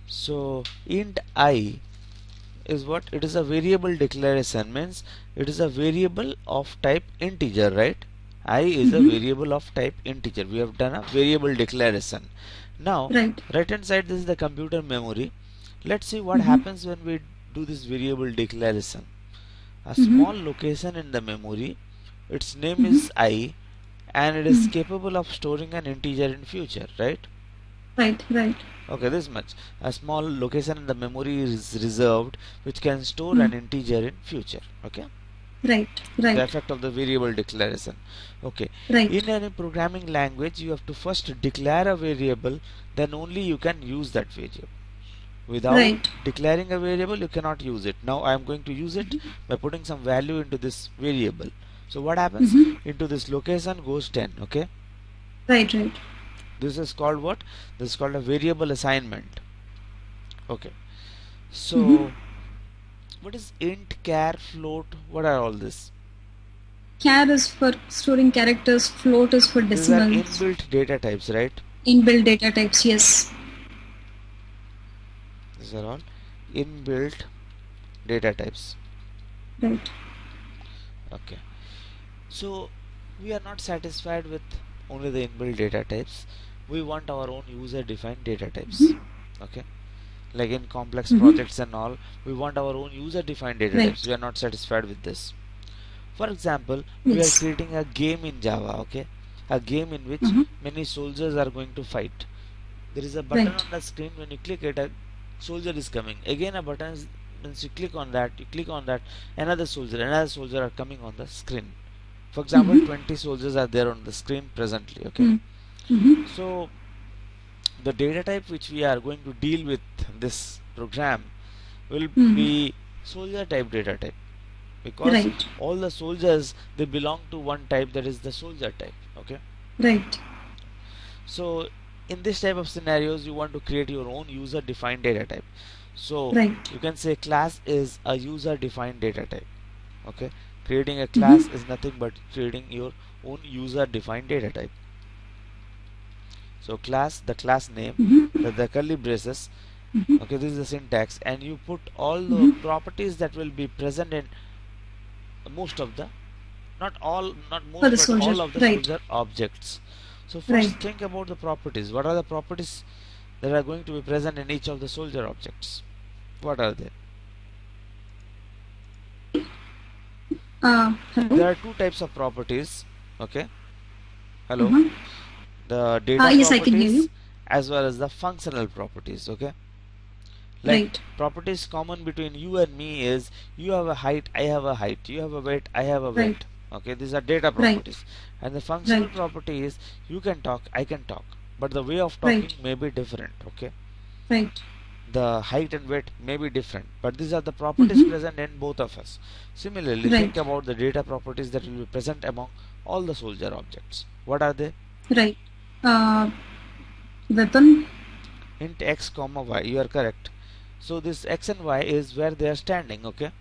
So int I is what? It is a variable declaration, means it is a variable of type integer, right? I is a variable of type integer. We have done a variable declaration. Now Right. right hand side, this is the computer memory. Let's see what happens when we do this variable declaration. A small location in the memory, its name is I, and it is capable of storing an integer in future, right? Right. Right. Okay, this much. A small location in the memory is reserved which can store an integer in future. Okay, Right. the Right. effect of the variable declaration. Okay, Right. in any programming language you have to first declare a variable, then only you can use that variable. Without Right. declaring a variable you cannot use it. Now I am going to use it by putting some value into this variable. So what happens? Into this location goes 10. Okay, Right. Right. this is called what? This is called a variable assignment. Okay, so what is int, char, float? What are all this? Char is for storing characters. Float is for These are decimals. inbuilt data types, right? Inbuilt data types. Yes. These are all inbuilt data types. Right. Okay, so we are not satisfied with only the inbuilt data types. We want our own user defined data types. Okay, like in complex projects and all, we want our own user defined data types. Right. We are not satisfied with this. For example, we are Yes. creating a game in Java. Okay, a game in which many soldiers are going to fight. There is a button Right. on the screen. When you click it, a soldier is coming. Again a button is, once you click on that, another soldier are coming on the screen. For example, 20 soldiers are there on the screen presently. Okay, so the data type which we are going to deal with this program will be soldier type data type, because Right. all the soldiers, they belong to one type, that is the soldier type. Okay, Right. so in this type of scenarios you want to create your own user defined data type. So Right. you can say class is a user defined data type. Okay, creating a class is nothing but creating your own user defined data type. So class, the class name, the curly braces. Okay, this is the syntax, and you put all the properties that will be present in most of the, not all, not For most, the but soldier. all of the Right. soldier objects. So first Right. think about the properties. What are the properties that are going to be present in each of the soldier objects? What are they? Hello. There are two types of properties. Okay, hello. The data Yes, I can hear properties you. as well as the functional properties. Okay, like Right. properties common between you and me is, you have a height, I have a height, you have a weight, I have a weight. Right. Okay, these are data Right. properties. And the functional Right. property is, you can talk, I can talk, but the way of talking Right. may be different. Okay, Right. the height and weight may be different, but these are the properties present in both of us. Similarly, think Right. about the data properties that will be present among all the soldier objects. What are they? Right. Uh, Weapon. Int x comma y, you are correct. So this x and y is where they are standing. Okay,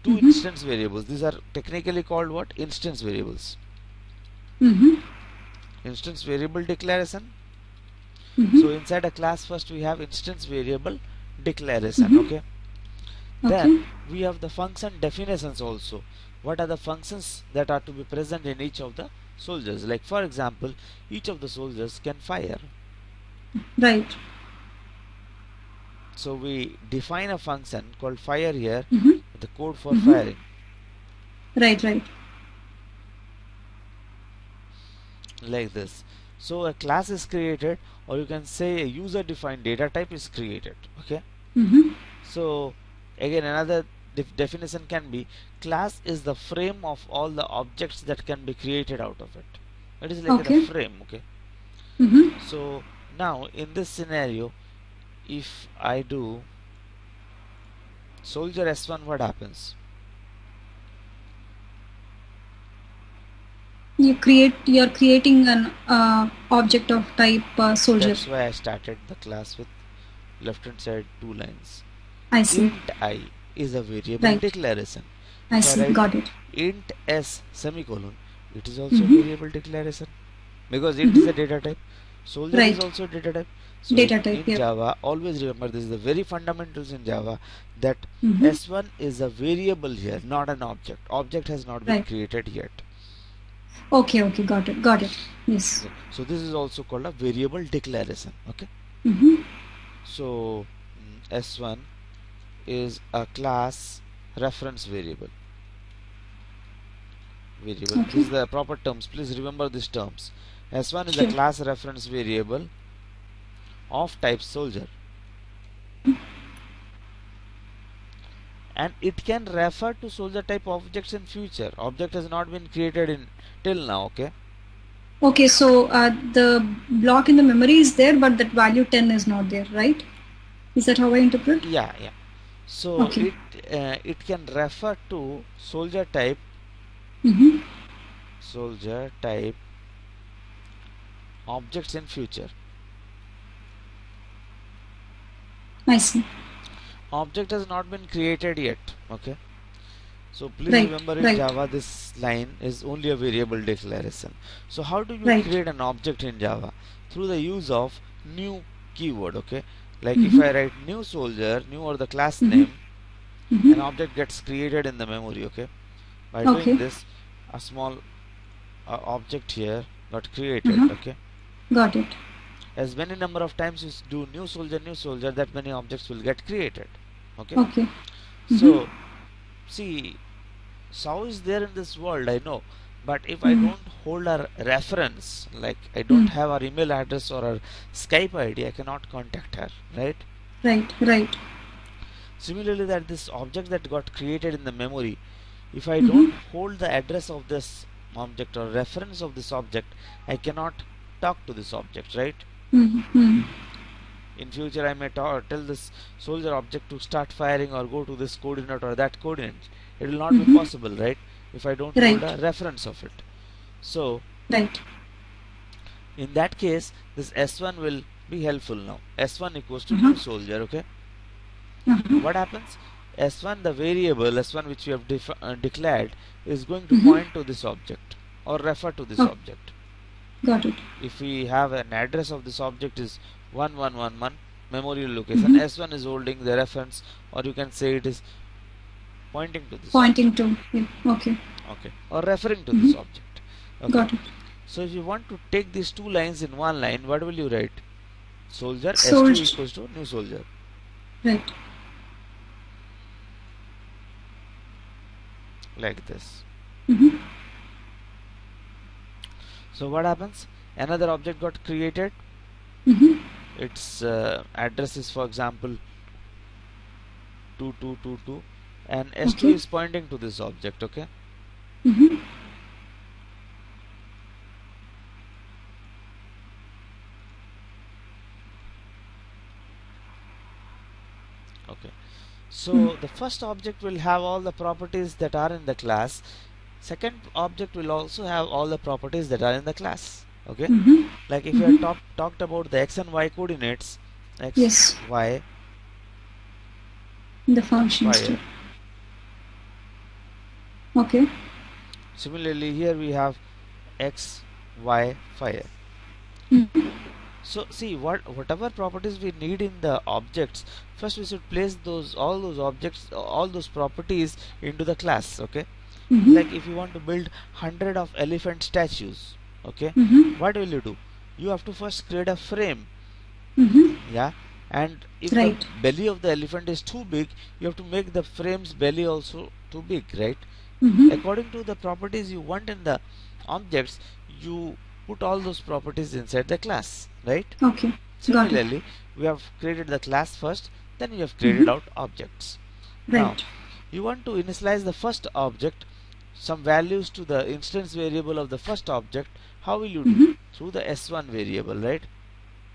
two instance variables. These are technically called what? Instance variables. Instance variable declaration. So inside a class, first we have instance variable declaration. Okay, then Okay. we have the function definitions also. What are the functions that are to be present in each of the soldiers? Like for example, each of the soldiers can fire. Right. So we define a function called fire here, the code for firing. Right. Right. Like this. So a class is created, or you can say a user defined data type is created. Okay, so again another definition can be, class is the frame of all the objects that can be created out of it. It is like the Okay. frame. Okay, so now in this scenario, if I do soldier s1, what happens? You're creating an object of type soldier. That's why I started the class with left hand side two lines. I see. Int I is a variable Right. declaration. I If I see. write Got it. int s semicolon, it is also a variable declaration, because int is a data type. Soldier is Right. also a data type. So Data type. in Yep. Java, always remember this is the very fundamentals in Java, that Mm-hmm. S1 is a variable here, not an object. Object has not been Right. created yet. Okay. Okay. Got it. Got it. Yes. Okay. So this is also called a variable declaration. Okay. Mm-hmm. So S1 is a class reference variable. This Okay. is the proper terms. Please remember these terms. S1 is a Sure. class reference variable of type soldier, and it can refer to soldier type objects in future. Object has not been created in till now. Okay. Okay. So the block in the memory is there, but that value 10 is not there, right? Is that how I interpret? Yeah, yeah. So Okay. it can refer to soldier type Mm-hmm. objects in future. I see. Object has not been created yet. Okay. So please Right. remember in Right. Java this line is only a variable declaration. So how do you Right. create an object in Java? Through the use of new keyword. Okay. Like if Mm-hmm. I write new soldier, new or the class Mm-hmm. name, Mm-hmm. an object gets created in the memory. Okay. By doing Okay. this, a small object here got created. Uh-huh. Okay. Got it. As many number of times you do new soldier, that many objects will get created. Okay. Okay. So see, SOW is there in this world, I know, but if I don't hold a reference, like I don't have our email address or our Skype ID, I cannot contact her, right? Right. Right. Similarly, that this object that got created in the memory, if I don't hold the address of this object or reference of this object, I cannot talk to this object, right? Mm-hmm. In future, I may tell this soldier object to start firing or go to this coordinate or that coordinate. It will not be possible, right? If I don't hold a reference of it. So, Right. in that case, this S1 will be helpful now. S1 equals to new soldier, okay? What happens? S1, the variable S1 which we have declared, is going to point to this object or refer to this object. Got it. If we have an address of this object is 1111 memory location, S1 is holding the reference, or you can say it is pointing to this Pointing object. to. Yeah. Okay. Okay. Or referring to this object. Okay. Got it. So if you want to take these two lines in one line, what will you write? Soldier S2 equals to new soldier. Right. Like this. Mm-hmm. So what happens? Another object got created. Mm-hmm. Its address is, for example, 2222, and S2 is pointing to this object. Okay. Mm-hmm. Okay. So the first object will have all the properties that are in the class. Second object will also have all the properties that are in the class. Okay. Like if you have talked about the x and y coordinates, x, y, the function fire. Okay. Similarly, here we have x, y, fire. So see, whatever properties we need in the objects, first we should place all those objects, all those properties into the class. Okay. Like if you want to build 100 of elephant statues, okay, what will you do? You have to first create a frame. Yeah. And if the belly of the elephant is too big, you have to make the frame's belly also too big, right? According to the properties you want in the objects, you put all those properties inside the class, right? Okay. Similarly, we have created the class first, then we have created out objects. Right. Now, you want to initialize the first object, some values to the instance variable of the first object. How will you do? Through the S1 variable, right?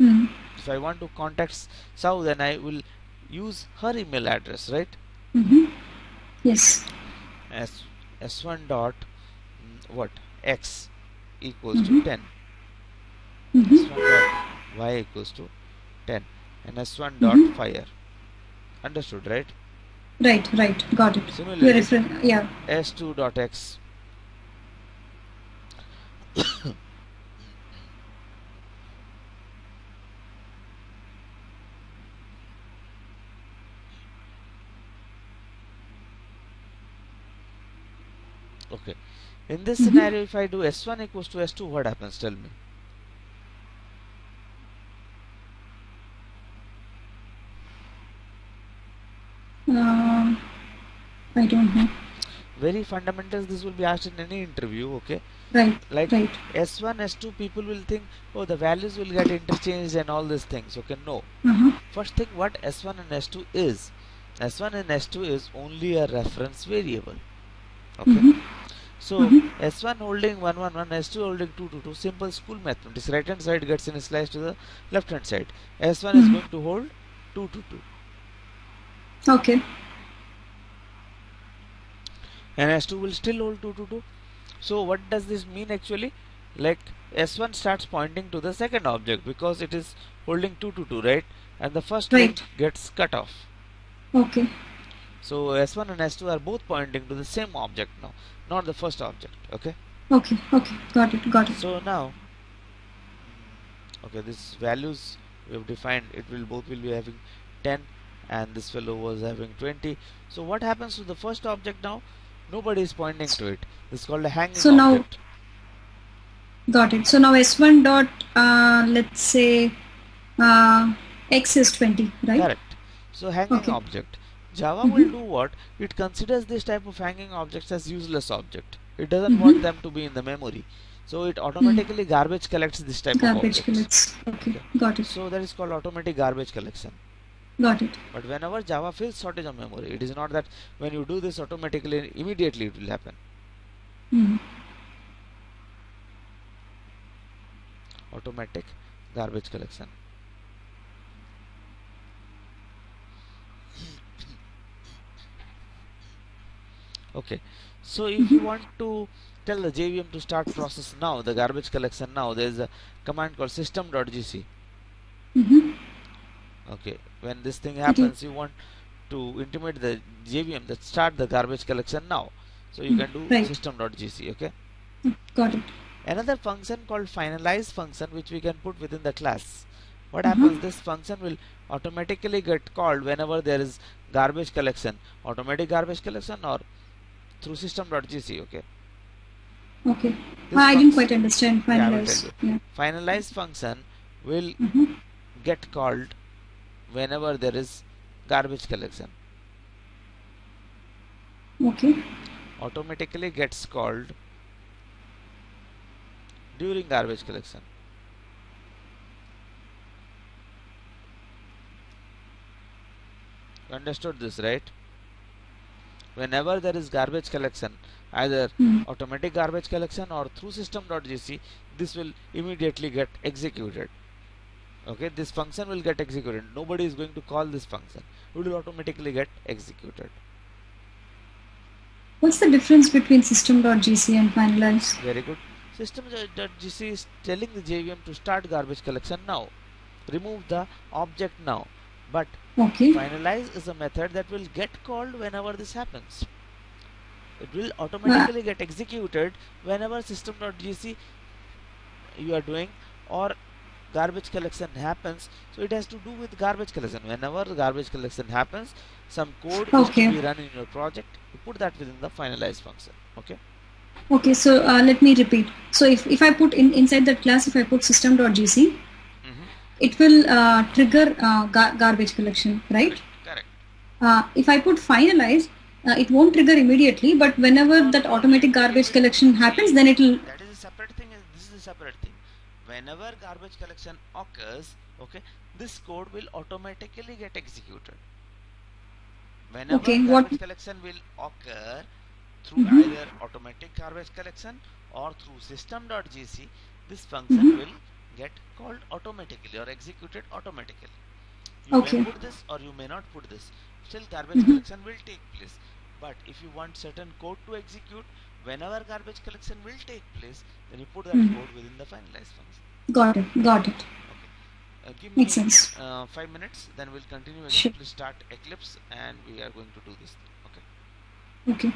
If I want to contact Sau, then I will use her email address, right? Yes. S1 dot what? X equals to 10. S1 dot Y equals to 10. And S1 dot fire. Understood, right? Right. Got it. Similarly, yeah. S2 dot X Okay. In this scenario, if I do S1 equals to S2, what happens? Tell me. I don't know. Very fundamentals. This will be asked in any interview. Okay. Right. Like Right. S1, S2, people will think, oh, the values will get interchanged and all these things. Okay. No. First thing, what S1 and S2 is. S1 and S2 is only a reference variable. Okay. So S1 holding 111, S2 holding 222. Simple school mathematics. Right hand side gets initialized to the left hand side. S1 is going to hold 222. Okay. And S2 will still hold 222. So what does this mean actually? Like S1 starts pointing to the second object because it is holding 222, right? And the first Right. link gets cut off. Okay. So S1 and S2 are both pointing to the same object now, not the first object. Okay. Okay. Okay. Got it. Got it. So now, okay, this values we have defined. It will both will be having 10, and this fellow was having 20. So what happens to the first object now? Nobody is pointing to it. This is called a hanging So now- object. Got it. So now S1 dot, let's say, X is 20, right? Correct. So hanging Okay. object. Java will do what? It considers this type of hanging objects as useless object. It doesn't want them to be in the memory. So it automatically garbage collects this type of Garbage objects. collects. Okay. Got it. So that is called automatic garbage collection. Got it. But whenever Java feels shortage of memory, it is not that when you do this automatically, immediately it will happen. Automatic garbage collection. Okay, so if you want to tell the JVM to start process now, the garbage collection now, there is a command called system.gc. Okay, when this thing happens, you want to intimate the JVM that start the garbage collection now. So you can do Right. system.gc. Okay. Got it. Another function called finalize function, which we can put within the class. What happens? This function will automatically get called whenever there is garbage collection, automatic garbage collection, or through system.gc. Okay. Okay. This I didn't function- quite understand. Yeah, I will Finalize. tell you. Yeah. Finalize function will get called whenever there is garbage collection. Okay. Automatically gets called during garbage collection. You understood this, right? Whenever there is garbage collection, either automatic garbage collection or through system.gc, this will immediately get executed. Okay, this function will get executed. Nobody is going to call this function. It will automatically get executed. What's the difference between system.gc and finalize? Very good. System.gc is telling the JVM to start garbage collection now. Remove the object now. But Okay. finalize is a method that will get called whenever this happens. It will automatically get executed whenever system.gc you are doing or garbage collection happens. So it has to do with garbage collection. Whenever garbage collection happens, some code is Okay. to be run in your project. You put that within the finalize function. Okay. Okay. So let me repeat. So if I put inside that class, if I put system.gc, it will trigger garbage collection, right? Correct. If I put finalize, it won't trigger immediately, but whenever that automatic garbage collection happens, then it will. That is a separate thing. This is a separate thing. Whenever garbage collection occurs, okay, this code will automatically get executed. Whenever Okay, garbage what- collection will occur through either automatic garbage collection or through system.gc, this function will get called automatically or executed automatically. You Okay. may put this or you may not put this. Still garbage collection will take place. But if you want certain code to execute, whenever garbage collection will take place, then you put that code within the finalize function. Got it. Got it. Give Makes me sense. 5 minutes, then we'll continue again. Sure. Please start Eclipse and we are going to do this. Okay. Okay.